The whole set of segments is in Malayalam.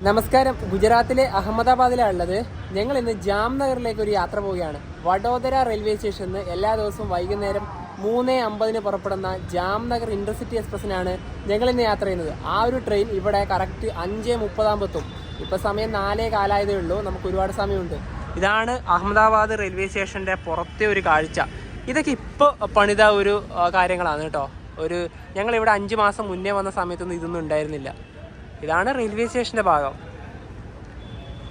നമസ്കാരം. ഗുജറാത്തിലെ അഹമ്മദാബാദിലാണ് ഉള്ളത്. ഞങ്ങൾ ഇന്ന് ജാംനഗറിലേക്ക് ഒരു യാത്ര പോവുകയാണ്. വഡോദര റെയിൽവേ സ്റ്റേഷനിൽ നിന്ന് എല്ലാ ദിവസവും വൈകുന്നേരം 3:50 പുറപ്പെടുന്ന ജാംനഗർ ഇന്റർസിറ്റി എക്സ്പ്രസിനാണ് ഞങ്ങൾ ഇന്ന് യാത്ര ചെയ്യുന്നത്. ആ ഒരു ട്രെയിൻ ഇവിടെ കറക്റ്റ് 5:30 എത്തും. ഇപ്പോൾ സമയം 4:15 ഉള്ളൂ. നമുക്ക് ഒരുപാട് സമയമുണ്ട്. ഇതാണ് അഹമ്മദാബാദ് റെയിൽവേ സ്റ്റേഷൻ്റെ പുറത്തെ ഒരു കാഴ്ച. ഇതൊക്കെ ഇപ്പോൾ പണിത ഒരു കാര്യങ്ങളാണ് കേട്ടോ. ഞങ്ങളിവിടെ 5 മാസം മുന്നേ വന്ന സമയത്തൊന്നും ഇതൊന്നും ഉണ്ടായിരുന്നില്ല. ഇതാണ് റെയിൽവേ സ്റ്റേഷൻ്റെ ഭാഗം.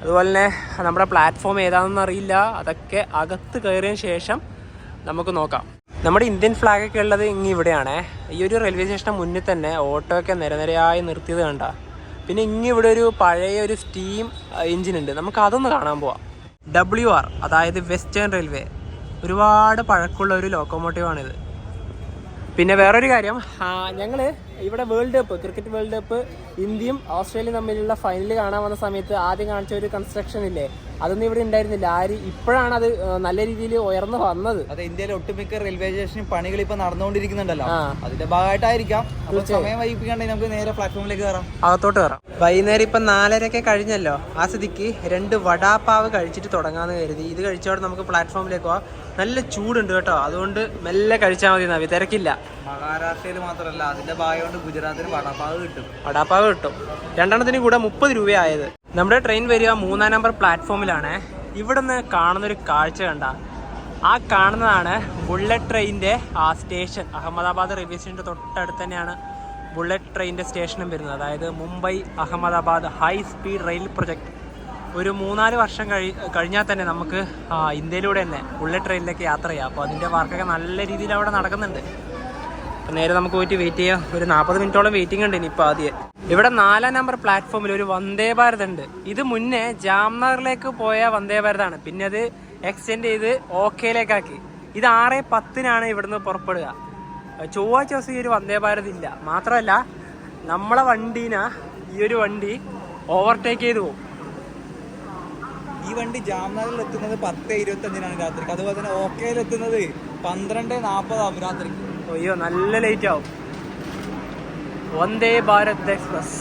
അതുപോലെ തന്നെ നമ്മുടെ പ്ലാറ്റ്ഫോം ഏതാണെന്ന് അറിയില്ല. അതൊക്കെ അകത്ത് കയറിയതിന് ശേഷം നമുക്ക് നോക്കാം. നമ്മുടെ ഇന്ത്യൻ ഫ്ലാഗൊക്കെ ഉള്ളത് ഇവിടെയാണേ. ഈ ഒരു റെയിൽവേ സ്റ്റേഷന് മുന്നിൽ തന്നെ ഓട്ടോ ഒക്കെ നിരനിരയായി നിർത്തിയത് കണ്ട. പിന്നെ ഇവിടെ ഒരു പഴയ ഒരു സ്റ്റീം എഞ്ചിൻ ഉണ്ട്. നമുക്ക് അതൊന്ന് കാണാൻ പോവാം. WR, അതായത് വെസ്റ്റേൺ റെയിൽവേ, ഒരുപാട് പഴക്കമുള്ള ഒരു ലോക്കോമോട്ടീവാണിത്. പിന്നെ വേറൊരു കാര്യം, ഞങ്ങൾ ഇവിടെ ക്രിക്കറ്റ് വേൾഡ് കപ്പ് ഇന്ത്യയും ഓസ്ട്രേലിയയും തമ്മിലുള്ള ഫൈനൽ കാണാൻ വന്ന സമയത്ത് ആദ്യം കാണിച്ച ഒരു കൺസ്ട്രക്ഷൻ ഇല്ലേ, അതൊന്നും ഇവിടെ ഉണ്ടായിരുന്നില്ല. ഇപ്പോഴാണ് അത് നല്ല രീതിയിൽ ഉയർന്നു വന്നത്. അതെ, ഇന്ത്യയിലെ ഒട്ടുമിക്ക റെയിൽവേ സ്റ്റേഷനും പണികൾ ഇപ്പൊ നടന്നുകൊണ്ടിരിക്കുന്നുണ്ടല്ലോ. അതിന്റെ ഭാഗമായിട്ടായിരിക്കാം. സമയം വൈകിപ്പിക്കാണ്ട് നമുക്ക് നേരെ പ്ലാറ്റ്ഫോമിലേക്ക് കയറാം, അകത്തോട്ട് കയറാം. വൈകുന്നേരം ഇപ്പം 4:30 കഴിഞ്ഞല്ലോ. ആ സ്ഥിതിക്ക് 2 വടാപ്പാവ് കഴിച്ചിട്ട് തുടങ്ങാന്ന് കരുതി. ഇത് കഴിച്ചോടെ നമുക്ക് പ്ലാറ്റ്ഫോമിലേക്ക് പോവാം. നല്ല ചൂടുണ്ട് കേട്ടോ, അതുകൊണ്ട് മെല്ലെ കഴിച്ചാൽ മതി. നവി തിരക്കില്ല. മഹാരാഷ്ട്രയിൽ മാത്രമല്ല, അതിന്റെ ഭാഗം ഗുജറാത്തിന് വടാപ്പാവ് കിട്ടും. 2 കൂടെ 30 രൂപയായത്. നമ്മുടെ ട്രെയിൻ വരിക 3-ാം നമ്പർ പ്ലാറ്റ്ഫോമിലാണ്. ഇവിടുന്ന് കാണുന്നൊരു കാഴ്ച കണ്ട, ആ കാണുന്നതാണ് ബുള്ളറ്റ് ട്രെയിനിന്റെ ആ സ്റ്റേഷൻ. അഹമ്മദാബാദ് റെയിൽവേ സ്റ്റേഷന്റെ തൊട്ടടുത്ത് തന്നെയാണ് ബുള്ളറ്റ് ട്രെയിനിന്റെ സ്റ്റേഷനും വരുന്നത്. അതായത് Mumbai Ahmedabad high speed rail project. ഒരു 3-4 വർഷം കഴിഞ്ഞാൽ തന്നെ നമുക്ക് ഇന്ത്യയിലൂടെ തന്നെ ബുള്ളറ്റ് ട്രെയിനിലേക്ക് യാത്ര ചെയ്യാം. അപ്പോൾ അതിൻ്റെ വർക്കൊക്കെ നല്ല രീതിയിൽ അവിടെ നടക്കുന്നുണ്ട്. അപ്പം നേരെ നമുക്ക് പോയിട്ട് വെയിറ്റ് ചെയ്യാം. ഒരു 40 മിനിറ്റോളം വെയിറ്റിംഗ് ഉണ്ട് ഇനിയിപ്പോൾ. ആദ്യം ഇവിടെ 4-ാം നമ്പർ പ്ലാറ്റ്ഫോമിൽ ഒരു വന്ദേ ഭാരത് ഉണ്ട്. ഇത് മുന്നേ ജാംനഗറിലേക്ക് പോയ വന്ദേ ഭാരതാണ്. പിന്നെ അത് എക്സ്റ്റെൻഡ് ചെയ്ത് ഓക്കേയിലേക്കാക്കി. ഇത് 6:10 ഇവിടുന്ന് പുറപ്പെടുക. ചൊവ്വാഴ്ച ദിവസം ഈ ഒരു വന്ദേ ഭാരത് ഇല്ല. മാത്രമല്ല, നമ്മളെ വണ്ടീനെ ഈ ഒരു വണ്ടി ഓവർടേക്ക് ചെയ്ത് പോകും. ഈ വണ്ടി ജാംനഗറിൽ എത്തുന്നത് 10:25 രാത്രിക്ക്. അതുപോലെ തന്നെ ഓക്കയിൽ എത്തുന്നത് 12:40 രാത്രിക്ക്. അയ്യോ, നല്ല ലേറ്റ് ആവും. വന്ദേ ഭാരത് എക്സ്പ്രസ്.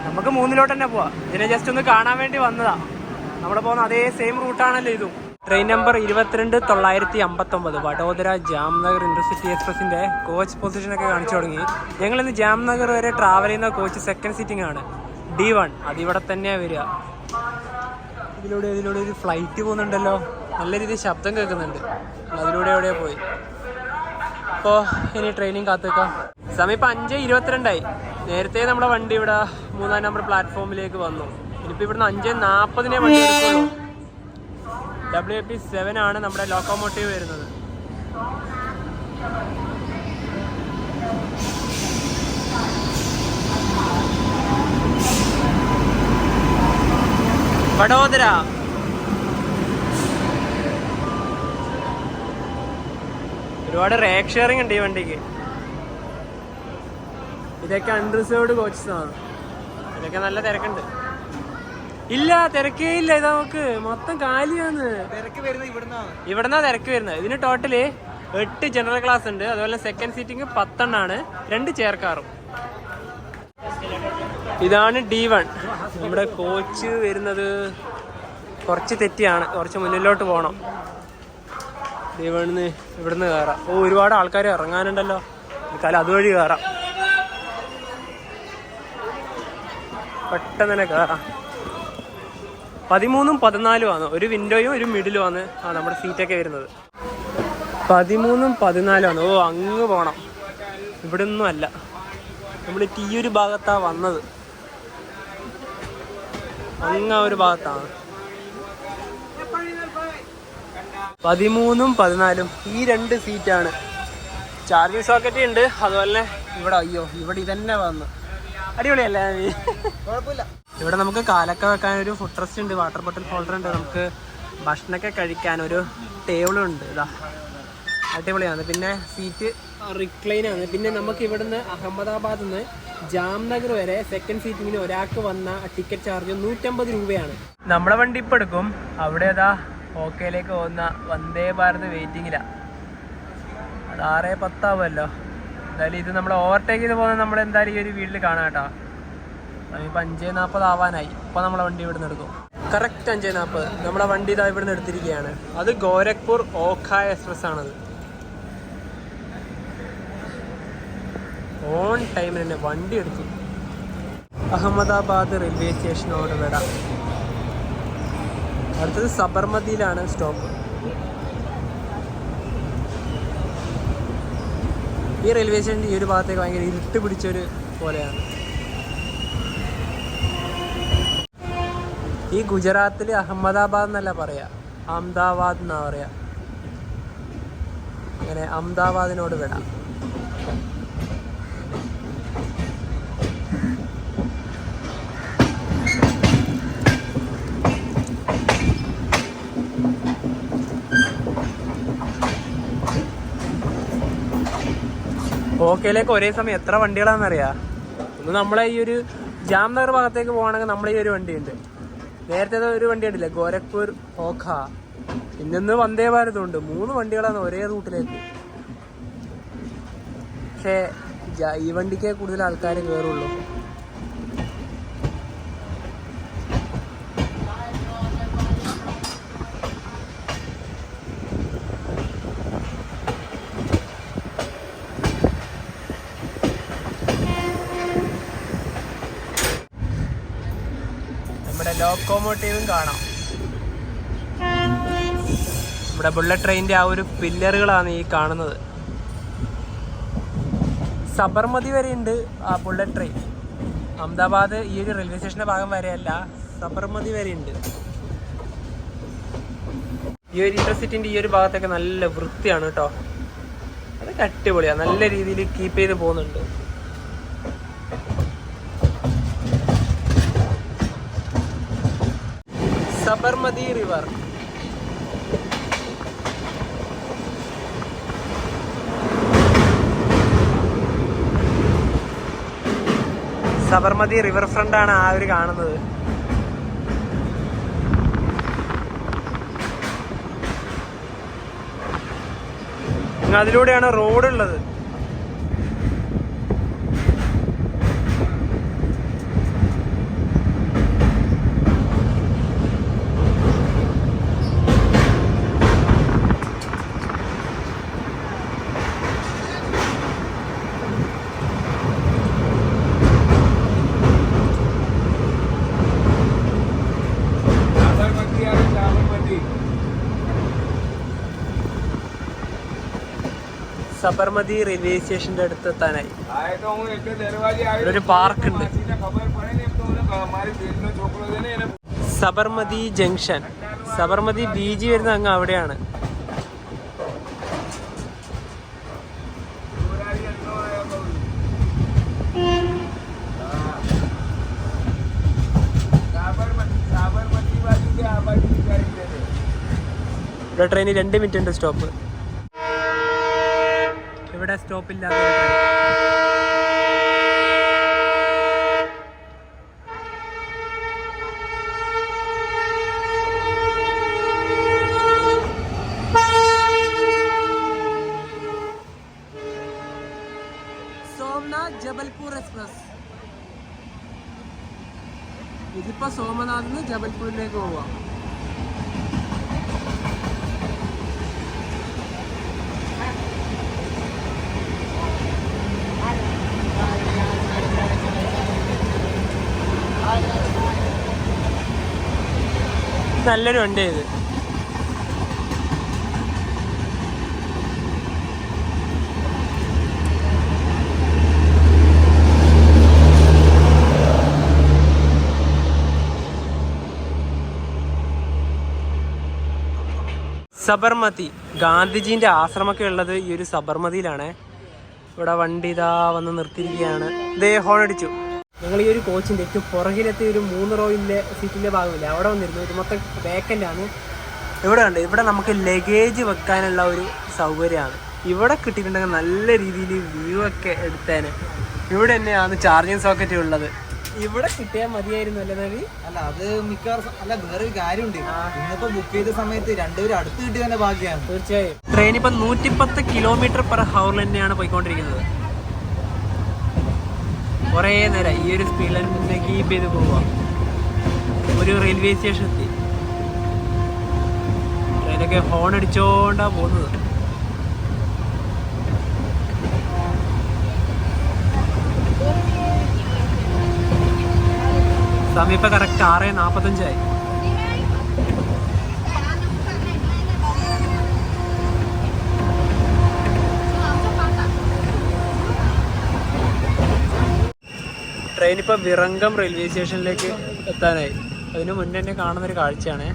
നമുക്ക് 3-ലോട്ട് തന്നെ പോവാം. ഇതിനെ ജസ്റ്റ് ഒന്ന് കാണാൻ വേണ്ടി വന്നതാ. നമ്മുടെ പോകുന്ന അതേ സെയിം റൂട്ടാണല്ലോ ഇതും. Train number 22959 Vadodara Jamnagar intercity എക്സ്പ്രസിന്റെ കോച്ച് പൊസിഷനൊക്കെ കാണിച്ചു തുടങ്ങി. ഞങ്ങളിന്ന് ജാംനഗർ വരെ ട്രാവൽ ചെയ്യുന്ന കോച്ച് സെക്കൻഡ് സീറ്റിംഗ് ആണ്, D1. അതിവിടെ തന്നെയാണ് വരിക. ഇതിലൂടെ ഒരു ഫ്ലൈറ്റ് പോകുന്നുണ്ടല്ലോ. നല്ല രീതിയിൽ ശബ്ദം കേൾക്കുന്നുണ്ട്. അതിലൂടെ എവിടെയാ പോയി. അപ്പോൾ ഇനി ട്രെയിനിങ് കാത്തുവെക്കാം. സമയം ഇപ്പം 5:22. നേരത്തെ നമ്മുടെ വണ്ടി ഇവിടെ 3-ാം നമ്പർ പ്ലാറ്റ്ഫോമിലേക്ക് വന്നു. ഇനിയിപ്പോൾ ഇവിടുന്ന് 5:40 വണ്ടി എടുക്കുള്ളൂ. WP7 ആണ് നമ്മുടെ ലോക്കോമോട്ടീവ് വരുന്നത്. വഡോദര. ഒരുപാട് റേക്ക് ഷെയറിംഗ് ഉണ്ട് ഈ വണ്ടിക്ക്. ഇതൊക്കെ അൺറിസർവ്ഡ് കോച്ചസ് ആണ്. ഇതൊക്കെ നല്ല തിരക്കുണ്ട്. ഇല്ല, തിരക്കേ ഇല്ല. ഇത് നമുക്ക് മൊത്തം കാലിയാണ്. ഇവിടുന്നാ തിരക്ക് വരുന്നത്. ഇതിന് ടോട്ടല് 8 ജനറൽ ക്ലാസ് ഉണ്ട്. അതുപോലെ സെക്കൻഡ് സീറ്റിംഗ് 10 2 ചെയർ കാറും. ഇതാണ് D1. നമ്മുടെ കോച്ച് വരുന്നത് കുറച്ച് തെറ്റിയാണ്. കുറച്ച് മുന്നിലോട്ട് പോകണം. ഇവിടുന്ന് കയറാം. ഒരുപാട് ആൾക്കാർ ഇറങ്ങാനുണ്ടല്ലോ. അതുവഴി കയറാം. പെട്ടെന്ന് തന്നെ കയറാം. 13ഉം 14ഉം ഒരു വിൻഡോയും ഒരു മിഡിലുമാണ് നമ്മുടെ സീറ്റൊക്കെ വരുന്നത്. 13ഉം 14ഉം. അങ്ങ് പോകണം. ഇവിടെ ഒന്നും അല്ല, നമ്മൾ ഈ ഒരു ഭാഗത്താണ് വന്നത്. അങ്ങ ഒരു ഭാഗത്താണ്. 13ഉം 14ഉം ഈ 2 സീറ്റാണ്. ചാർജിങ് സോക്കറ്റ് ഉണ്ട്. അതുപോലെ ഇവിടെ ഇതന്നെ വന്നു. അടിപൊളിയല്ലേ? കുഴപ്പമില്ല. ഇവിടെ നമുക്ക് കാലൊക്കെ വെക്കാൻ ഒരു ഫുഡ് റെസ്റ്റ് ഉണ്ട്, വാട്ടർ ബോട്ടിൽ ഹോൾഡർ ഉണ്ട്. നമുക്ക് ഭക്ഷണമൊക്കെ കഴിക്കാൻ ഒരു ടേബിളുണ്ട്. ഇതാ അടിപൊളിയാണ്. പിന്നെ സീറ്റ് റിക്ലൈനാണ്. പിന്നെ നമുക്ക് ഇവിടുന്ന് അഹമ്മദാബാദിൽ നിന്ന് ജാംനഗർ വരെ സെക്കൻഡ് സീറ്റിങ്ങിന് ഒരാൾക്ക് വന്ന ടിക്കറ്റ് ചാർജ് 150 രൂപയാണ്. നമ്മളെ വണ്ടി ഇപ്പം എടുക്കും. അവിടെ ഓക്കയിലേക്ക് പോകുന്ന വന്ദേ ഭാരത് വെയിറ്റിങ്ങിലാണ്. അത് 6:10 ആവുമല്ലോ. എന്തായാലും ഇത് നമ്മൾ ഓവർടേക്ക് ചെയ്ത് പോകുന്നത് നമ്മൾ എന്തായാലും ഈ ഒരു വീട്ടിൽ കാണാം കേട്ടോ. ഇപ്പം 5:40 ആവാനായി. ഇപ്പം നമ്മളെ വണ്ടി ഇവിടെ നിന്ന് എടുക്കും. കറക്റ്റ് 5:40 നമ്മളെ വണ്ടി ഇതാ ഇവിടെ നിന്ന് എടുത്തിരിക്കുകയാണ്. അത് ഗോരഖ്പൂർ ഓഖ എക്സ്പ്രസ് ആണത്. ഓൺ ടൈമിന് തന്നെ വണ്ടി എടുത്തു. അഹമ്മദാബാദ് റെയിൽവേ സ്റ്റേഷനോട് വിടാം. അടുത്തത് സബർമതിയിലാണ് സ്റ്റോപ്പ്. ഈ റെയിൽവേ സ്റ്റേഷൻ്റെ ഈ ഒരു ഭാഗത്തേക്ക് ഭയങ്കര ഇരുട്ട് പിടിച്ചൊരു പോലെയാണ്. ഈ ഗുജറാത്തിൽ അഹമ്മദാബാദ് എന്നല്ല പറയാ, അഹമ്മദാബാദ് എന്നാ പറയാ. അങ്ങനെ അഹമ്മദാബാദിനോട് വിടാം. ഓക്കയിലേക്ക് ഒരേ സമയം എത്ര വണ്ടികളാണെന്നറിയാം. ഒന്ന് നമ്മളെ ഈ ഒരു ജാംനഗർ ഭാഗത്തേക്ക് പോകണമെങ്കിൽ നമ്മളെ ഈ ഒരു വണ്ടിയുണ്ട്. നേരത്തെ ഒരു വണ്ടി ഉണ്ടല്ലേ, ഗോരഖ്പൂർ ഓഖ. ഇന്ന് വന്ദേ ഭാരതമുണ്ട്. 3 വണ്ടികളാണ് ഒരേ റൂട്ടിലേക്ക്. പക്ഷേ ഈ വണ്ടിക്കേ കൂടുതൽ ആൾക്കാർ കയറുള്ളൂ. നമ്മുടെ ലോക്കോമോട്ടീവും കാണാം. നമ്മുടെ ബുള്ളറ്റ് ട്രെയിനിന്റെ ആ ഒരു പില്ലറുകളാണ് ഈ കാണുന്നത്. സബർമതി വരെയുണ്ട് ആ ബുള്ളറ്റ് ട്രെയിൻ. അഹമ്മദാബാദ് ഈ ഒരു റെയിൽവേ സ്റ്റേഷന്റെ ഭാഗം വരെയല്ല, സബർമതി വരെയുണ്ട്. ഈ ഒരു ഇന്റർസിറ്റിന്റെ ഈ ഒരു ഭാഗത്തൊക്കെ നല്ല വൃത്തിയാണ് കേട്ടോ. അതൊക്കെ അടിപൊളിയാണ്. നല്ല രീതിയിൽ കീപ്പ് ചെയ്ത് പോകുന്നുണ്ട്. Sabarmati river. Sabarmati river front ആണ് ആ ഒരു കാണുന്നത്. അതിലൂടെയാണ് റോഡ് ഉള്ളത്. സബർമതി റെയിൽവേ സ്റ്റേഷന്റെ അടുത്ത് എത്താനായി. ഒരു പാർക്ക് ഉണ്ട്, സബർമതി ജംഗ്ഷൻ. സബർമതി ബീച്ച് വരുന്ന അങ്ങ് അവിടെയാണ്. ഇവിടെ ട്രെയിന് 2 മിനിറ്റ് ഉണ്ട് സ്റ്റോപ്പ്. ഇവിടെ സ്റ്റോപ്പില്ലാത്ത സോമനാഥ് ജബൽപൂർ എക്സ്പ്രസ്. ഇതിപ്പോ സോമനാഥിൽ നിന്ന് ജബൽപൂരിലേക്ക് പോവാം. നല്ലൊരു വണ്ടി ഇത്. സബർമതി, ഗാന്ധിജീൻ്റെ ആശ്രമമൊക്കെ ഉള്ളത് ഈ ഒരു സബർമതിയിലാണ്. ഇവിടെ വണ്ടി ഇതാ വന്ന് നിർത്തിയിരിക്കുകയാണ്. ഇതേ ഹോൺ അടിച്ചു. ഞങ്ങൾ ഈ ഒരു കോച്ചിൻ്റെ ഏറ്റവും പുറകിലത്തെ ഒരു 3 റോയിലെ സീറ്റിൻ്റെ ഭാഗമില്ല, അവിടെ വന്നിരുന്നു. ഇത് മൊത്തം വേക്കൻ്റാണ്. ഇവിടെ ഉണ്ട്, ഇവിടെ നമുക്ക് ലഗേജ് വെക്കാനുള്ള ഒരു സൗകര്യമാണ്. ഇവിടെ കിട്ടിയിട്ടുണ്ടെങ്കിൽ നല്ല രീതിയിൽ വ്യൂ ഒക്കെ എടുത്തേനെ. ഇവിടെ തന്നെയാണ് ചാർജിങ് സോക്കറ്റ് ഉള്ളത്. ഇവിടെ കിട്ടിയാൽ മതിയായിരുന്നു അല്ലേ നവി? അല്ല, അത് മിക്കവാറും അല്ല, വേറൊരു കാര്യമുണ്ട്. ഇന്നിപ്പോ ബുക്ക് ചെയ്ത സമയത്ത് രണ്ടുപേരും അടുത്ത് കിട്ടിയതിന്റെ ഭാഗ്യമാണ്. തീർച്ചയായും. ട്രെയിൻ ഇപ്പം 110 km/h തന്നെയാണ് പോയിക്കൊണ്ടിരിക്കുന്നത്. കുറേ നേരം ഈ ഒരു സ്പീഡിൽ മുന്നേ കീപ്പ് ചെയ്ത് പോവാം. ഒരു റെയിൽവേ സ്റ്റേഷൻ എത്തി. ട്രെയിനൊക്കെ ഹോൺ അടിച്ചോണ്ടാണ് പോകുന്നത്. സമയം ഇപ്പം കറക്റ്റ് 6:45. ട്രെയിൻ ഇപ്പോൾ വിറങ്കം റെയിൽവേ സ്റ്റേഷനിലേക്ക് എത്താനായി. അതിന് മുന്നേ തന്നെ കാണുന്നൊരു കാഴ്ചയാണ്.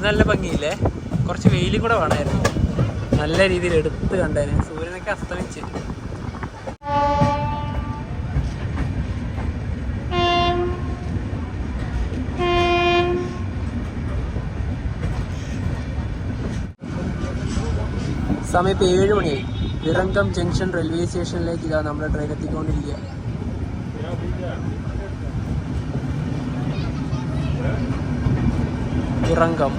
നല്ല ഭംഗിയില്ലേ? കുറച്ച് വെയിലും കൂടെ വേണമായിരുന്നു. നല്ല രീതിയിൽ എടുത്ത് കണ്ടേനെ. സൂര്യനൊക്കെ അസ്തമിച്ച്. സമയം ഇപ്പോൾ 7 മണിയായി. വിറങ്കം ജംഗ്ഷൻ റെയിൽവേ സ്റ്റേഷനിലേക്ക് ഇതാ നമ്മുടെ ട്രെയിൻ എത്തിക്കൊണ്ടിരിക്കുക. വിറങ്കം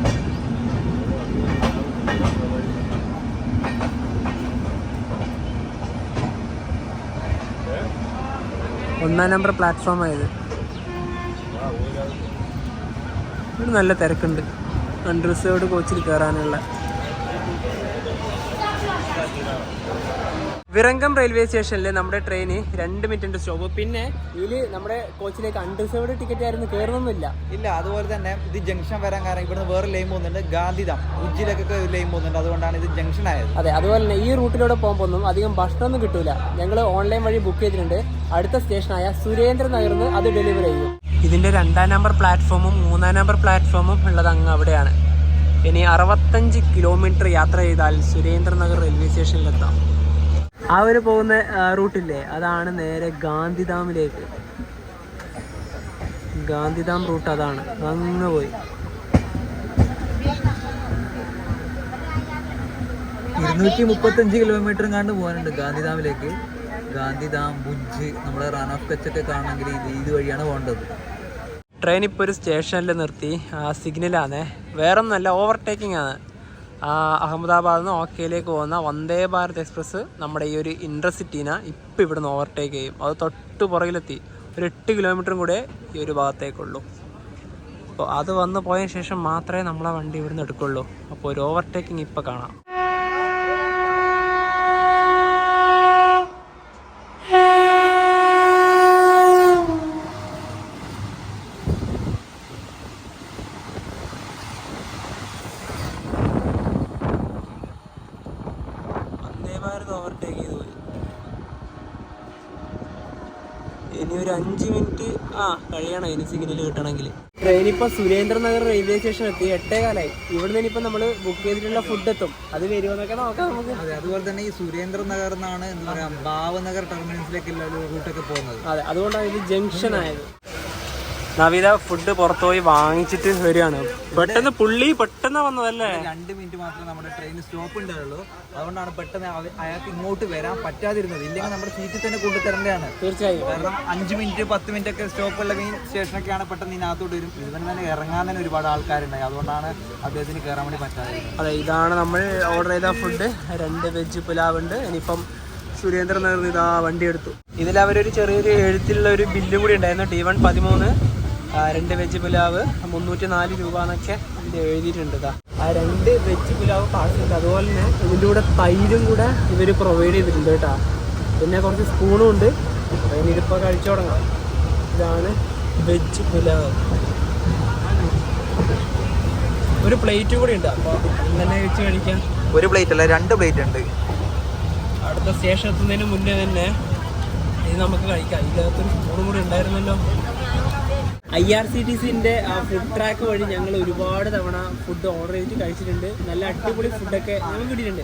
ഒന്നാം നമ്പർ പ്ലാറ്റ്ഫോമായത്. ഇവിടെ നല്ല തിരക്കുണ്ട് അൺറിസേർവ്ഡ് കോച്ചിൽ കയറാനുള്ള. വിറങ്കം റെയിൽവേ സ്റ്റേഷനിൽ നമ്മുടെ ട്രെയിന് 2 മിനിറ്റ് സ്റ്റോപ്പ്. പിന്നെ ഇതിൽ നമ്മുടെ കോച്ചിലേക്ക് അൺറിസേർവ്ഡ് ടിക്കറ്റ് ആയിരുന്നു, കയറുന്നൊന്നുമില്ല. ഇല്ല, അതുപോലെ തന്നെ ഇത് ജംഗ്ഷൻ വരാൻ കാരണം ഇവിടുന്ന് വേറെ ലൈൻ പോകുന്നുണ്ട്. ഗാന്ധിധാം ഉജ്ജിലൊക്കെ ഒരു ലൈൻ പോകുന്നുണ്ട്. അതുകൊണ്ടാണ് ഇത് ജംഗ്ഷൻ ആയത്. അതെ, അതുപോലെ തന്നെ ഈ റൂട്ടിലൂടെ പോകുമ്പോൾ ഒന്നും അധികം ഭക്ഷണമൊന്നും കിട്ടൂല. ഞങ്ങൾ ഓൺലൈൻ വഴി ബുക്ക് ചെയ്തിട്ടുണ്ട്. അടുത്ത സ്റ്റേഷനായ സുരേന്ദ്രനഗറിൽ അത് ഡെലിവറി ചെയ്യും. ഇതിൻ്റെ 2ാം നമ്പർ പ്ലാറ്റ്ഫോമും 3ാം നമ്പർ പ്ലാറ്റ്ഫോമും ഉള്ളത് അങ്ങ് അവിടെയാണ്. ഇനി 65 കിലോമീറ്റർ യാത്ര ചെയ്താൽ സുരേന്ദ്രനഗർ റെയിൽവേ സ്റ്റേഷനിലെത്താം. ആ ഒരു പോകുന്ന റൂട്ടില്ലേ, അതാണ് നേരെ ഗാന്ധിധാമിലേക്ക്. ഗാന്ധിധാം റൂട്ട് അതാണ്, അങ്ങ് പോയി. 235 കിലോമീറ്റർ കണ്ട് പോകാനുണ്ട് ഗാന്ധിധാമിലേക്ക്. ഗാന്ധിധാം, ഭുജ്, നമ്മുടെ റൺ ഓഫ് കച്ചൊക്കെ കാണണമെങ്കിൽ ഇത് വഴിയാണ് പോകേണ്ടത്. ട്രെയിൻ ഇപ്പോൾ ഒരു സ്റ്റേഷനിൽ നിർത്തി. സിഗ്നലാണേ, വേറൊന്നുമല്ല, ഓവർടേക്കിംഗ് ആണ്. അഹമ്മദാബാദിൽ നിന്ന് ഓക്കയിലേക്ക് പോകുന്ന വന്ദേ ഭാരത് എക്സ്പ്രസ് നമ്മുടെ ഈ ഒരു ഇൻട്രസിറ്റീനെ ഇപ്പം ഇവിടുന്ന് ഓവർടേക്ക് ചെയ്യും. അത് തൊട്ട് പുറകിലെത്തി. ഒരു 8 കിലോമീറ്ററും കൂടെ ഈ ഒരു ഭാഗത്തേക്കുള്ളൂ. അപ്പോൾ അത് വന്ന് പോയതിന് ശേഷം മാത്രമേ നമ്മളെ വണ്ടി ഇവിടുന്ന് എടുക്കുള്ളൂ. അപ്പോൾ ഒരു ഓവർടേക്കിംഗ് ഇപ്പം കാണാം. ഓവർടേക്ക് ചെയ്ത് പോയി. ഇനി ഒരു 5 മിനിറ്റ് കഴിയണം ഇനി സിഗ്നൽ കിട്ടണമെങ്കിൽ. ട്രെയിൻ ഇപ്പോൾ സുരേന്ദ്രനഗർ റെയിൽവേ സ്റ്റേഷൻ എത്തി. 8:15. ഇവിടുന്ന് ഇനിയിപ്പോൾ നമ്മൾ ബുക്ക് ചെയ്തിട്ടുള്ള ഫുഡ് എത്തും. അത് വരുമെന്നൊക്കെ നോക്കാം നമുക്ക്. അതെ, അതുപോലെ തന്നെ ഈ സുരേന്ദ്രനഗർ എന്നാണ് എന്താ പറയുക, ഭാവനഗർ ടെർമിനൽസിലേക്കുള്ള ഒരു റൂട്ടൊക്കെ പോകുന്നത്. അതെ, അതുകൊണ്ടാണ് ഇത് ജംഗ്ഷൻ ആയത്. നവിത ഫുഡ് പുറത്തു പോയി വാങ്ങിച്ചിട്ട് വരികയാണ്. പെട്ടെന്ന് വന്നതല്ലേ. 2 മിനിറ്റ് മാത്രമേ നമ്മുടെ ട്രെയിൻ സ്റ്റോപ്പ് ഉണ്ടാവുള്ളൂ. അതുകൊണ്ടാണ് പെട്ടെന്ന് അയാൾക്ക് ഇങ്ങോട്ട് വരാൻ പറ്റാതിരുന്നത്. ഇല്ലെങ്കിൽ നമ്മുടെ സീറ്റിൽ തന്നെ കൊണ്ടുതരേണ്ടതാണ്. തീർച്ചയായും. കാരണം 5 മിനിറ്റ് 10 മിനിറ്റ് ഒക്കെ സ്റ്റോപ്പുള്ള മെയിൻ സ്റ്റേഷനൊക്കെയാണ് പെട്ടെന്ന് ഇതിനകത്തോട്ട് വരും. ഇതിന് തന്നെ ഇറങ്ങാൻ തന്നെ ഒരുപാട് ആൾക്കാരുണ്ടായി. അതുകൊണ്ടാണ് അദ്ദേഹത്തിന് കയറാൻ വേണ്ടി പറ്റാതെ. അതെ, ഇതാണ് നമ്മൾ ഓർഡർ ചെയ്ത ഫുഡ്. 2 വെജ് പുലാവ് ഉണ്ട്. ഇനിയിപ്പം സുരേന്ദ്രനഗറിൽ ഇതാ വണ്ടി എടുത്തു. ഇതിൽ അവരൊരു ചെറിയൊരു എഴുത്തിലുള്ള ഒരു ബില്ലും കൂടി ഉണ്ടായിരുന്നു. T1 13, 2 വെജ് പുലാവ് 304 രൂപ എന്നൊക്കെ ഇതിൽ എഴുതിയിട്ടുണ്ട്. ആ 2 വെജ് പുലാവ് പാഴ്സലുണ്ട്. അതുപോലെ തന്നെ ഇതിൻ്റെ കൂടെ തൈരും കൂടെ ഇവർ പ്രൊവൈഡ് ചെയ്തിട്ടുണ്ട് കേട്ടോ. പിന്നെ കുറച്ച് സ്പൂണും ഉണ്ട്. അതിന് ഇതിപ്പോൾ കഴിച്ചു തുടങ്ങാം. ഇതാണ് വെജ് പുലാവ്. ഒരു പ്ലേറ്റ് കൂടി ഉണ്ട്. അപ്പോൾ ഇങ്ങനെ വെച്ച് കഴിക്കാം. ഒരു പ്ലേറ്റ് അല്ല, 2 പ്ലേറ്റ് ഉണ്ട്. അടുത്ത സ്റ്റേഷൻ എത്തുന്നതിന് മുന്നേ തന്നെ ഇത് നമുക്ക് കഴിക്കാം. ഇതിനകത്തൊരു സ്പൂണും കൂടി ഉണ്ടായിരുന്നല്ലോ. IRCTCൻ്റെ ഫുഡ് ട്രാക്ക് വഴി ഞങ്ങൾ ഒരുപാട് തവണ ഫുഡ് ഓർഡർ ചെയ്തിട്ട് കഴിച്ചിട്ടുണ്ട്. നല്ല അടിപൊളി ഫുഡൊക്കെ ഞങ്ങൾ കിട്ടിയിട്ടുണ്ട്.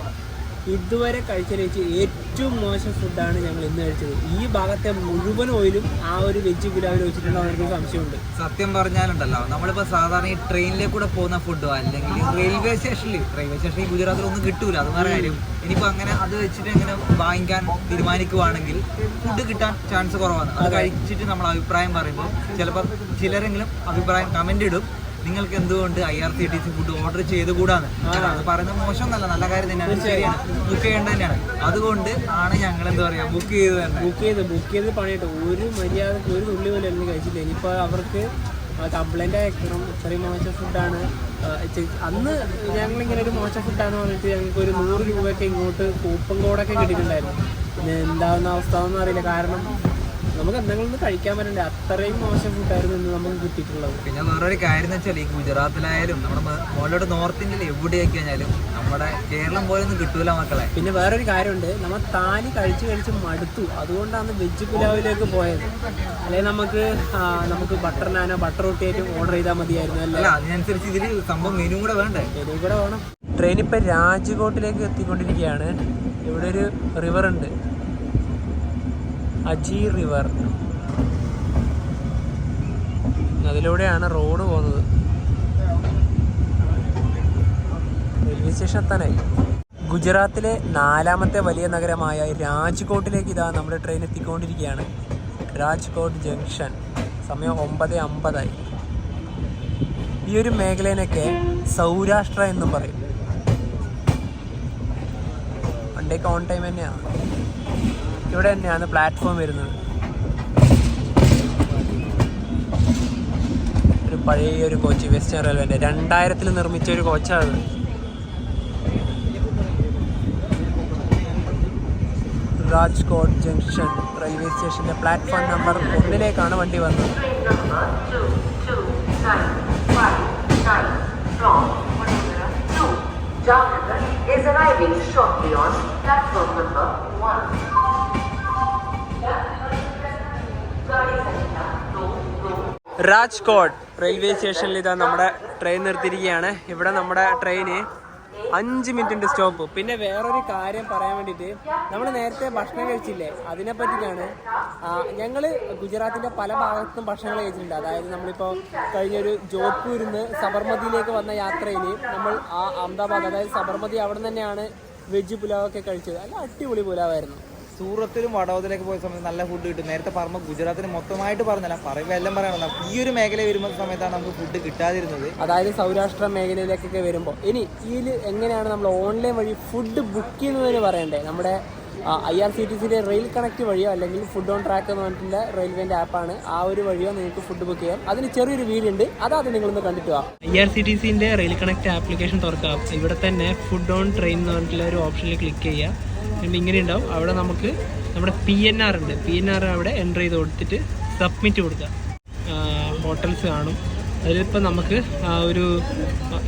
ഇതുവരെ കഴിച്ചതിൽ വെച്ച് ഏറ്റവും മോശം ഫുഡാണ് ഞങ്ങൾ ഇന്ന് കഴിച്ചത്. ഈ ഭാഗത്തെ മുഴുവൻ ഓയിലും ആ ഒരു വെജ് പുലാവിൽ വെച്ചിട്ടുണ്ടോ എനിക്ക് സംശയമുണ്ട്. സത്യം പറഞ്ഞാലുണ്ടല്ലോ, നമ്മളിപ്പോൾ സാധാരണ ഈ ട്രെയിനിലേക്ക് കൂടെ പോകുന്ന ഫുഡോ അല്ലെങ്കിൽ റെയിൽവേ സ്റ്റേഷനിൽ ഗുജറാത്തിലൊന്നും കിട്ടൂല. അത് വേറെ കാര്യം. ഇനിയിപ്പോൾ അങ്ങനെ അത് വെച്ചിട്ട് ഇങ്ങനെ വാങ്ങിക്കാൻ തീരുമാനിക്കുവാണെങ്കിൽ ഫുഡ് കിട്ടാൻ ചാൻസ് കുറവാണ്. അത് കഴിച്ചിട്ട് നമ്മൾ അഭിപ്രായം പറയുമ്പോൾ ചിലപ്പോൾ ചിലരെങ്കിലും അഭിപ്രായം കമൻ്റ് ഇടും. നിങ്ങൾക്ക് എന്തുകൊണ്ട് IRCTC ഫുഡ് ഓർഡർ ചെയ്തുകൂടാന്ന്. അത് പറയുന്നത് മോശമൊന്നല്ല, നല്ല കാര്യം തന്നെയാണ്, ശരിയാണ്, ബുക്ക് ചെയ്യേണ്ടത് തന്നെയാണ്. അതുകൊണ്ട് ആണ് ഞങ്ങൾ എന്താ പറയാ ബുക്ക് ചെയ്ത് തന്നെ ബുക്ക് ചെയ്ത് പണിയിട്ട് ഒരു മര്യാദക്ക് ഒരു തുള്ളി പോലും എല്ലാം കഴിച്ചില്ല. ഇനിയിപ്പോൾ അവർക്ക് കംപ്ലൈൻ്റ് അയക്കണം, ഇത്രയും മോശം ഫുഡാണ്. അന്ന് ഞങ്ങളിങ്ങനെ ഒരു മോശം ഫുഡാന്ന് പറഞ്ഞിട്ട് ഞങ്ങൾക്ക് ഒരു 100 രൂപയൊക്കെ ഇങ്ങോട്ട് കൂപ്പൺ കോഡൊക്കെ കിട്ടിയിട്ടുണ്ടായിരുന്നു. പിന്നെ എന്താവുന്ന അവസ്ഥ ഒന്നും അറിയില്ല. കാരണം നമുക്ക് എന്തെങ്കിലും കഴിക്കാൻ പറ്റണ്ടേ, അത്രയും മോശം ഫുഡായിരുന്നു ഇന്ന് നമുക്ക് കിട്ടിയിട്ടുള്ളത്. പിന്നെ വേറൊരു കാര്യം എന്ന് വെച്ചാൽ ഈ ഗുജറാത്തിലായാലും നമ്മുടെ മുകളിലോട്ട് നോർത്ത് ഇന്ത്യയിൽ എവിടെയൊക്കെ കഴിഞ്ഞാലും നമ്മുടെ കേരളം പോലെ ഒന്നും കിട്ടൂല മക്കളെ. പിന്നെ വേറൊരു കാര്യമുണ്ട്, നമ്മൾ താലി കഴിച്ച് മടുത്തു, അതുകൊണ്ടാണ് വെജ് പുലാവിലേക്ക് പോയത്. അല്ലെങ്കിൽ നമുക്ക് ബട്ടർ നാനോ ബട്ടർ റൊട്ടിയായിട്ടും ഓർഡർ ചെയ്താൽ മതിയായിരുന്നു അല്ലേ? അതിനനുസരിച്ച് ഇതിൽ സംഭവം മെനു കൂടെ വേണ്ടേ? മെനു കൂടെ വേണം. ട്രെയിൻ ഇപ്പം രാജ്കോട്ടിലേക്ക് എത്തിക്കൊണ്ടിരിക്കുകയാണ്. ഇവിടെ ഒരു റിവർ ഉണ്ട്, അജി റിവർ. അതിലൂടെയാണ് റോഡ് പോകുന്നത്. റെയിൽവേ സ്റ്റേഷൻ എത്താനായി. ഗുജറാത്തിലെ 4ാമത്തെ വലിയ നഗരമായ രാജ്കോട്ടിലേക്ക് ഇതാ നമ്മുടെ ട്രെയിൻ എത്തിക്കൊണ്ടിരിക്കുകയാണ്. രാജ്കോട്ട് ജംഗ്ഷൻ. സമയം 9:50. ഈ ഒരു മേഖലയിനൊക്കെ സൗരാഷ്ട്ര എന്നും പറയും. വണ്ടിയൊക്കെ ഓൺ ടൈം തന്നെയാണ്. ഇവിടെ തന്നെയാണ് പ്ലാറ്റ്ഫോം വരുന്നത്. ഒരു പഴയ ഒരു കോച്ച്, വെസ്റ്റേൺ റെയിൽവേൻ്റെ 2000-ൽ നിർമ്മിച്ച ഒരു കോച്ചാണ്. രാജ്കോട്ട് ജംഗ്ഷൻ റെയിൽവേ സ്റ്റേഷൻ്റെ പ്ലാറ്റ്ഫോം നമ്പർ 1-ലേക്കാണ് വണ്ടി വന്നത്. Jamnagar is arriving shortly on platform number 1. Rajkot railway സ്റ്റേഷനിൽ ഇതാ നമ്മുടെ ട്രെയിൻ നിർത്തിയിരിക്കുകയാണ്. ഇവിടെ നമ്മുടെ ട്രെയിന് 5 മിനിറ്റുണ്ട് സ്റ്റോപ്പ്. പിന്നെ വേറൊരു കാര്യം പറയാൻ വേണ്ടിയിട്ട്, നമ്മൾ നേരത്തെ ഭക്ഷണം കഴിച്ചില്ലേ, അതിനെ പറ്റിയിട്ടാണ്. ഞങ്ങൾ ഗുജറാത്തിൻ്റെ പല ഭാഗത്തും ഭക്ഷണങ്ങൾ കഴിച്ചിട്ടുണ്ട്. അതായത് നമ്മളിപ്പോൾ കഴിഞ്ഞൊരു ജോധ്പൂരിൽ നിന്ന് സബർമതിയിലേക്ക് വന്ന യാത്രയിൽ നമ്മൾ അഹമ്മദാബാദ്, അതായത് സബർമതി, അവിടെ തന്നെയാണ് വെജ് പുലാവൊക്കെ കഴിച്ചത്. നല്ല അടിപൊളി പുലാവായിരുന്നു. സൂറത്തിലും വഡോദരയിലേക്ക് പോയ സമയത്ത് നല്ല ഫുഡ് കിട്ടും. നേരത്തെ പറയുമ്പോൾ ഗുജറാത്തിന് മൊത്തമായിട്ട് പറഞ്ഞല്ല, പറയുമ്പോൾ എല്ലാം പറയണം. ഈ ഒരു മേഖല വരുമ്പോൾ സമയത്താണ് നമുക്ക് ഫുഡ് കിട്ടാതിരുന്നത്. അതായത് സൗരാഷ്ട്ര മേഖലയിലേക്കൊക്കെ വരുമ്പോൾ. ഇനി ഇതിൽ എങ്ങനെയാണ് നമ്മൾ ഓൺലൈൻ വഴി ഫുഡ് ബുക്ക് ചെയ്യുന്നതെന്ന് പറയണ്ടേ? നമ്മുടെ IRCTCയിലെ റെയിൽ കണക്ട് വഴിയോ അല്ലെങ്കിൽ ഫുഡ് ഓൺ ട്രാക്ക് എന്ന് പറഞ്ഞിട്ടുള്ള റെയിൽവേൻ്റെ ആപ്പാണ്. ആ ഒരു വഴിയോ നിങ്ങൾക്ക് ഫുഡ് ബുക്ക് ചെയ്യാം. അതിന് ചെറിയൊരു വീഡിയോ ഉണ്ട്, അതാദ്യം നിങ്ങളൊന്ന് കണ്ടിട്ട് പോകാം. IRCTCൻ്റെ റെയിൽ കണക്ട് ആപ്ലിക്കേഷൻ തുറക്കാം. ഇവിടെ തന്നെ ഫുഡ് ഓൺ ട്രെയിൻ എന്ന് പറഞ്ഞിട്ടുള്ള ഒരു ഓപ്ഷനിൽ ക്ലിക്ക് ചെയ്യുക. ഇങ്ങനെ ഉണ്ടാവും. അവിടെ നമുക്ക് നമ്മുടെ PNR ഉണ്ട്. PNR അവിടെ എൻ്റർ ചെയ്ത് കൊടുത്തിട്ട് സബ്മിറ്റ് കൊടുക്കുക. ഹോട്ടൽസ് കാണും. അതിലിപ്പോൾ നമുക്ക്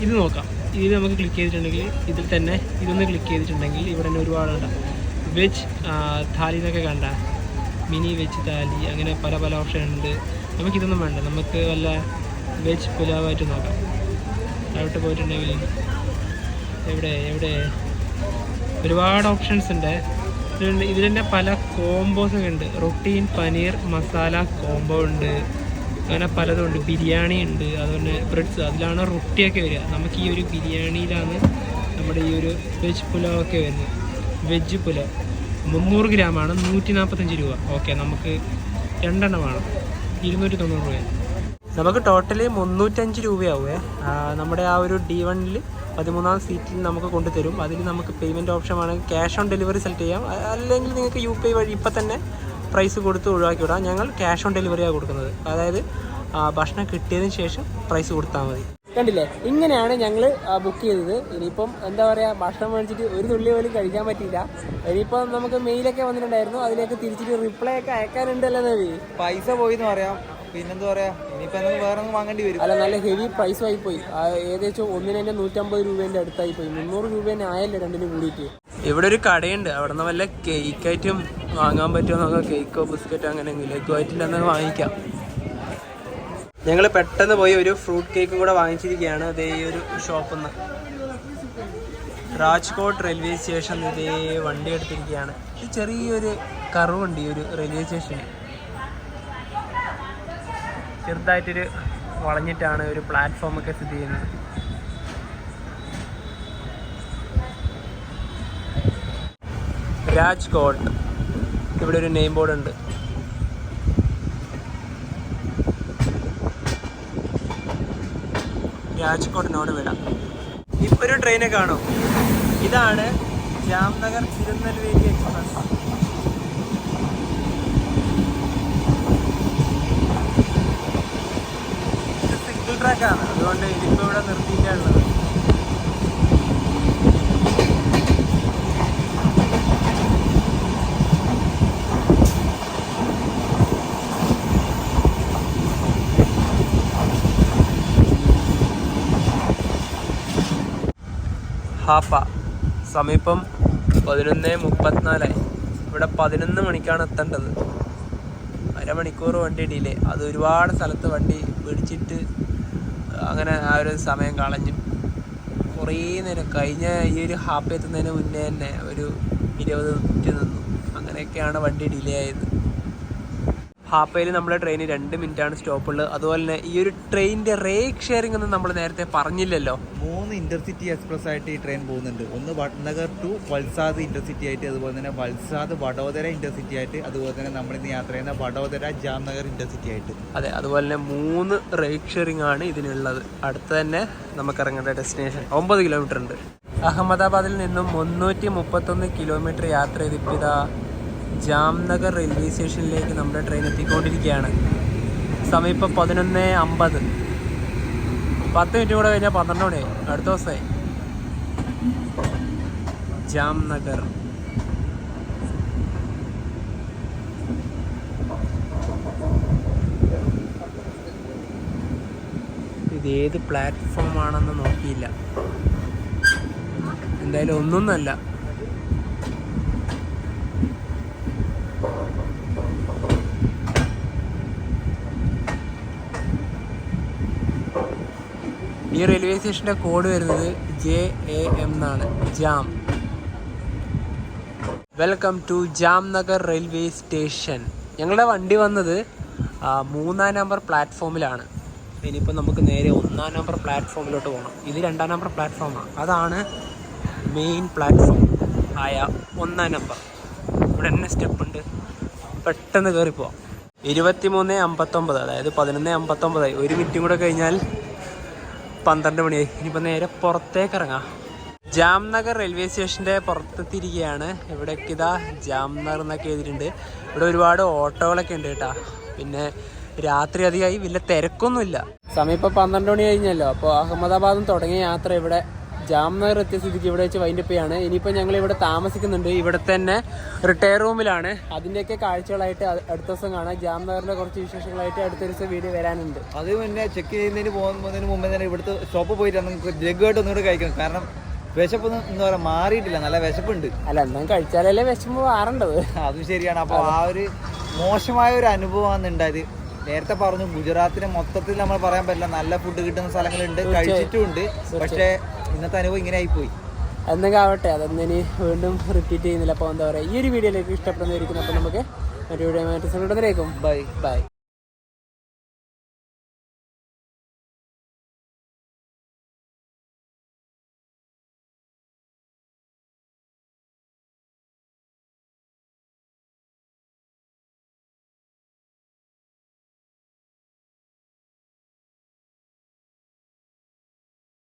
ഇത് നോക്കാം. ഇത് നമുക്ക് ക്ലിക്ക് ചെയ്തിട്ടുണ്ടെങ്കിൽ ഇതിൽ തന്നെ ഇതൊന്ന് ക്ലിക്ക് ചെയ്തിട്ടുണ്ടെങ്കിൽ ഇവിടെ തന്നെ ഒരുപാടുണ്ട്. വെജ് താലി എന്നൊക്കെ കണ്ട, മിനി വെജ് താലി, അങ്ങനെ പല ഓപ്ഷൻ ഉണ്ട്. നമുക്കിതൊന്നും വേണ്ട, നമുക്ക് വല്ല വെജ് പുലാവായിട്ട് നോക്കാം. അവിടെ പോയിട്ടുണ്ടെങ്കിൽ എവിടെ ഒരുപാട് ഓപ്ഷൻസ് ഉണ്ട്. ഇതിൽ തന്നെ പല കോംബോസൊക്കെ ഉണ്ട്. റൊട്ടീൻ പനീർ മസാല കോംബോ ഉണ്ട്, അങ്ങനെ പലതും ഉണ്ട്. ബിരിയാണി ഉണ്ട്, അതുപോലെ ബ്രെഡ്സ്, അതിലാണ് റൊട്ടിയൊക്കെ വരിക. നമുക്ക് ഈ ഒരു ബിരിയാണിയിലാണ് നമ്മുടെ ഈ ഒരു വെജ് പുലാവൊക്കെ വരുന്നത്. വെജ് പുലാവ് 300 ഗ്രാമാണ് 145 രൂപ. ഓക്കെ, നമുക്ക് 2 വേണം, 290 രൂപ. നമുക്ക് ടോട്ടലി 305 രൂപയാവുമേ. നമ്മുടെ ആ ഒരു D1-ൽ 13ാം സീറ്റിൽ നമുക്ക് കൊണ്ടുതരും. അതിൽ നമുക്ക് പേയ്മെൻറ്റ് ഓപ്ഷൻ വേണമെങ്കിൽ ക്യാഷ് ഓൺ ഡെലിവറി സെലക്ട് ചെയ്യാം. അല്ലെങ്കിൽ നിങ്ങൾക്ക് UPI വഴി ഇപ്പം തന്നെ പ്രൈസ് കൊടുത്ത് ഒഴിവാക്കി വിടാം. ഞങ്ങൾ ക്യാഷ് ഓൺ ഡെലിവറിയാണ് കൊടുക്കുന്നത്. അതായത് ഭക്ഷണം കിട്ടിയതിന് ശേഷം പ്രൈസ് കൊടുത്താൽ മതി. കണ്ടില്ലേ, ഇങ്ങനെയാണ് ഞങ്ങൾ ബുക്ക് ചെയ്തത്. ഇനിയിപ്പം എന്താ പറയുക, ഭക്ഷണം മേടിച്ചിട്ട് ഒരു തുള്ളി പോലും കഴിക്കാൻ പറ്റിയില്ല. ഇനിയിപ്പം നമുക്ക് മെയിലൊക്കെ വന്നിട്ടുണ്ടായിരുന്നു, അതിലേക്ക് തിരിച്ചിട്ട് റിപ്ലൈ ഒക്കെ അയക്കാനുണ്ടല്ലോ. പൈസ പോയിന്ന് പറയാം, പിന്നെന്താ പറയാ, ഇനിയിപ്പോൾ എന്തെങ്കിലും വേറെ ഒന്നും വാങ്ങേണ്ടി വരും. അല്ല, നല്ല ഹെവി പ്രൈസും ആയിപ്പോയി. ഏകദേശം ഒന്നിന് തന്നെ 150 രൂപേൻ്റെ അടുത്തായി പോയി. 300 രൂപേനെ ആയല്ലേ രണ്ടിനും കൂടിയിട്ട്. ഇവിടെ ഒരു കടയുണ്ട്, അവിടെ നിന്ന് വല്ല കേക്ക് ഐറ്റം വാങ്ങാൻ പറ്റുമോ നോക്കാം. കേക്കോ ബിസ്ക്കറ്റോ അങ്ങനെ ലഘുവായിട്ടില്ല എന്നാൽ വാങ്ങിക്കാം. ഞങ്ങൾ പെട്ടെന്ന് പോയി ഒരു ഫ്രൂട്ട് കേക്കും കൂടെ വാങ്ങിച്ചിരിക്കുകയാണ്. അതേ ഈ ഒരു ഷോപ്പിൽ നിന്ന്. രാജ്കോട്ട് റെയിൽവേ സ്റ്റേഷൻ ഇതേ വണ്ടി എടുത്തിരിക്കുകയാണ്. ഇത് ചെറിയൊരു കർവുണ്ട് ഈ ഒരു റെയിൽവേ സ്റ്റേഷന്. ചെറുതായിട്ടൊരു വളഞ്ഞിട്ടാണ് ഒരു പ്ലാറ്റ്ഫോമൊക്കെ സ്ഥിതി ചെയ്യുന്നത്. രാജ്കോട്ട്, ഇവിടെ ഒരു നെയിം ബോർഡ് ഉണ്ട്. രാജ്കോട്ടിനോട് വിടാം. ഇപ്പോൾ ഒരു ട്രെയിനെ കാണും. ഇതാണ് ജാംനഗർ തിരുനെൽവേലി എക്സ്പ്രസ്. ഇത് സിംഗിൾ ട്രാക്കാണ്, അതുകൊണ്ട് ഇതിപ്പോൾ ഇവിടെ നിർത്തിയിട്ടുള്ളത്. ഹാപ്പ സമീപം 11:34. ഇവിടെ 11 മണിക്കാണ് എത്തേണ്ടത്. അരമണിക്കൂർ വണ്ടി ഡിലേ. അത് ഒരുപാട് സ്ഥലത്ത് വണ്ടി പിടിച്ചിട്ട് അങ്ങനെ ആ ഒരു സമയം കളഞ്ഞു. കുറേ നേരം കഴിഞ്ഞ ഈ ഒരു ഹാപ്പ എത്തുന്നതിന് മുന്നേ തന്നെ ഒരു 20 മിനിറ്റ് നിന്നു. അങ്ങനെയൊക്കെയാണ് വണ്ടി ഡിലേ ആയത്. ഹാപ്പയിൽ നമ്മുടെ ട്രെയിന് 2 മിനിറ്റാണ് സ്റ്റോപ്പുള്ളത്. അതുപോലെ തന്നെ ഈ ഒരു ട്രെയിനിൻ്റെ റേക്ക് ഷെയറിംഗ് ഒന്നും നമ്മൾ നേരത്തെ പറഞ്ഞില്ലല്ലോ. 3 ഇന്റർസിറ്റി എക്സ്പ്രസ് ആയിട്ട് ഈ ട്രെയിൻ പോകുന്നുണ്ട്. ഒന്ന് വഡ്നഗർ ടു വൽസാദ് ഇന്റർസിറ്റി ആയിട്ട്, അതുപോലെ തന്നെ വൽസാദ് വഡോദര ഇന്റർസിറ്റി ആയിട്ട്, അതുപോലെ തന്നെ നമ്മളിന്ന് യാത്ര ചെയ്യുന്ന വഡോദര ജാംനഗർ ഇന്റർസിറ്റി ആയിട്ട്. അതെ, അതുപോലെ തന്നെ 3 റേക്ക് ഷെയറിംഗ് ആണ് ഇതിനുള്ളത്. അടുത്ത് തന്നെ നമുക്ക് ഇറങ്ങേണ്ട ഡെസ്റ്റിനേഷൻ 9 കിലോമീറ്റർ ഉണ്ട്. അഹമ്മദാബാദിൽ നിന്നും 331 കിലോമീറ്റർ യാത്ര ചെയ്തിപ്പോൾ ഇതാ ജാംനഗർ റെയിൽവേ സ്റ്റേഷനിലേക്ക് നമ്മുടെ ട്രെയിൻ എത്തിക്കൊണ്ടിരിക്കുകയാണ്. സമയം ഇപ്പോൾ 11:50. 10 മിനിറ്റ് കൂടെ കഴിഞ്ഞാൽ 12 മണിയായി. അടുത്ത ദിവസമായി ജാംനഗർ. ഇതേത് പ്ലാറ്റ്ഫോം ആണെന്ന് നോക്കിയില്ല. എന്തായാലും ഒന്നൊന്നല്ല. ഈ റെയിൽവേ സ്റ്റേഷൻ്റെ കോഡ് വരുന്നത് JAM എന്നാണ്, JAM. Welcome to Jamnagar railway station. ഞങ്ങളുടെ വണ്ടി വന്നത് 3-ാം നമ്പർ പ്ലാറ്റ്ഫോമിലാണ്. ഇനിയിപ്പോൾ നമുക്ക് നേരെ 1-ാം നമ്പർ പ്ലാറ്റ്ഫോമിലോട്ട് പോകണം. ഇത് 2-ാം നമ്പർ പ്ലാറ്റ്ഫോമാണ്. അതാണ് മെയിൻ പ്ലാറ്റ്ഫോം ആയ 1-ാം നമ്പർ. ഇവിടെ തന്നെ സ്റ്റെപ്പ് ഉണ്ട്, പെട്ടെന്ന് കയറി പോവാം. 23:59, അതായത് 11:59. 1 മിനിറ്റും കൂടെ കഴിഞ്ഞാൽ 12 മണിയായി. ഇനിയിപ്പോൾ നേരെ പുറത്തേക്ക് ഇറങ്ങാം. ജാംനഗർ റെയിൽവേ സ്റ്റേഷൻ്റെ പുറത്തെത്തിയിരിക്കുകയാണ്. ഇവിടേക്ക് ഇതാ ജാംനഗർ എന്നൊക്കെ എഴുതിയിട്ടുണ്ട്. ഇവിടെ ഒരുപാട് ഓട്ടോകളൊക്കെ ഉണ്ട് കേട്ടോ. പിന്നെ രാത്രി അധികമായി, വലിയ തിരക്കൊന്നുമില്ല. സമയം ഇപ്പോൾ 12 മണി കഴിഞ്ഞല്ലോ. അപ്പോൾ അഹമ്മദാബാദിൽ തുടങ്ങിയ യാത്ര ഇവിടെ ജാംനഗർ എത്തിയ സ്ഥിതിക്ക് ഇവിടെ വെച്ച് വൈൻഡപ്പ് ചെയ്യാണ്. ഇനിയിപ്പോൾ ഞങ്ങൾ ഇവിടെ താമസിക്കുന്നുണ്ട്. ഇവിടെ തന്നെ റിട്ടയർ റൂമിലാണ്. അതിൻ്റെയൊക്കെ കാഴ്ചകളായിട്ട് അടുത്ത ദിവസം കാണാം. ജാംനഗറിലെ കുറച്ച് വിശേഷങ്ങളായിട്ട് അടുത്ത ദിവസം വീഡിയോ വരാനുണ്ട്. അത് പിന്നെ ചെക്ക് ചെയ്യുന്നതിന് മുമ്പേ തന്നെ ഇവിടുത്തെ ഷോപ്പിൽ പോയിട്ട് നമുക്ക് ജഗ്ഗായിട്ട് ഒന്നുകൂടെ കഴിക്കണം. കാരണം വിശപ്പ് എന്താ പറയുക മാറിയിട്ടില്ല, നല്ല വിശപ്പുണ്ട്. അല്ല, എന്നാൽ കഴിച്ചാലല്ലേ വിശപ്പ് മാറേണ്ടത്. അതും ശരിയാണ്. അപ്പോൾ ആ ഒരു മോശമായ ഒരു അനുഭവമാണ് ഉണ്ടായത്. നേരത്തെ പറഞ്ഞു, ഗുജറാത്തിനെ മൊത്തത്തിൽ നമ്മൾ പറയാൻ പറ്റില്ല, നല്ല ഫുഡ് കിട്ടുന്ന സ്ഥലങ്ങളുണ്ട്, കഴിച്ചിട്ടുമുണ്ട്. പക്ഷേ ഇന്നത്തെ അനുഭവം ഇങ്ങനെ ആയിപ്പോയി. എന്നൊക്കെ ആവട്ടെ, അതൊന്നും ഇനി വീണ്ടും റിപ്പീറ്റ് ചെയ്യുന്നില്ല. അപ്പോൾ എന്താ പറയുക, ഈ ഒരു വീഡിയോയിലേക്ക് ഇഷ്ടപ്പെടുന്നതായിരിക്കും. അപ്പോൾ നമുക്ക് മറ്റു വീഡിയോ ബൈ.